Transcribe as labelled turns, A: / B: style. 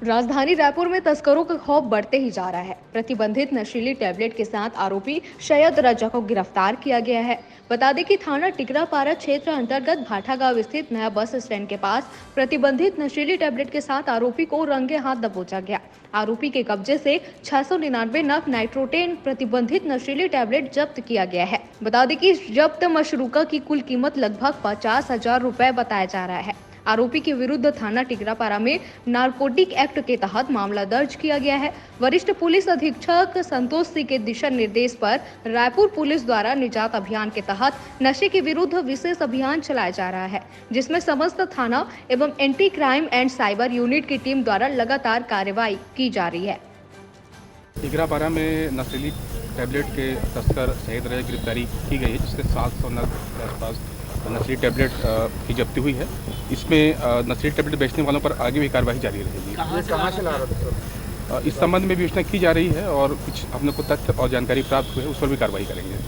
A: राजधानी रायपुर में तस्करों का खौफ बढ़ते ही जा रहा है। प्रतिबंधित नशीली टैबलेट के साथ आरोपी सैयद रजा को गिरफ्तार किया गया है। बता दें कि थाना टिकरापारा क्षेत्र अंतर्गत भाटा गांव स्थित नया बस स्टैंड के पास प्रतिबंधित नशीली टैबलेट के साथ आरोपी को रंगे हाथ दबोचा गया। आरोपी के कब्जे से 699 नग नाइट्रोटेन प्रतिबंधित नशीली टैबलेट जब्त किया गया है। बता दें कि जब्त मशरूका की कुल कीमत लगभग 50,000 रुपए बताया जा रहा है। आरोपी के विरुद्ध थाना टिकरापारा में नारकोटिक एक्ट के तहत मामला दर्ज किया गया है। वरिष्ठ पुलिस अधीक्षक संतोष सिंह के दिशा निर्देश पर रायपुर पुलिस द्वारा निजात अभियान के तहत नशे के विरुद्ध विशेष अभियान चलाया जा रहा है, जिसमें समस्त थाना एवं anti crime and cyber unit की टीम द्वारा लगातार कार्रवाई की जा रही है।
B: टिकरापारा में नशीली टैबलेट के तस्कर सैयद रजा की गिरफ्तारी की गई है, जिससे 700 नग के आसपास नशीली टैबलेट की जब्ती हुई है। इसमें नशीली टैबलेट बेचने वालों पर आगे भी कार्रवाई जारी रहेगी।
C: कहाँ से ला रहे थे?
B: इस संबंध में विवेचना की जा रही है और कुछ हम लोग को तथ्य और जानकारी प्राप्त हुई है, उस पर भी कार्रवाई करेंगे।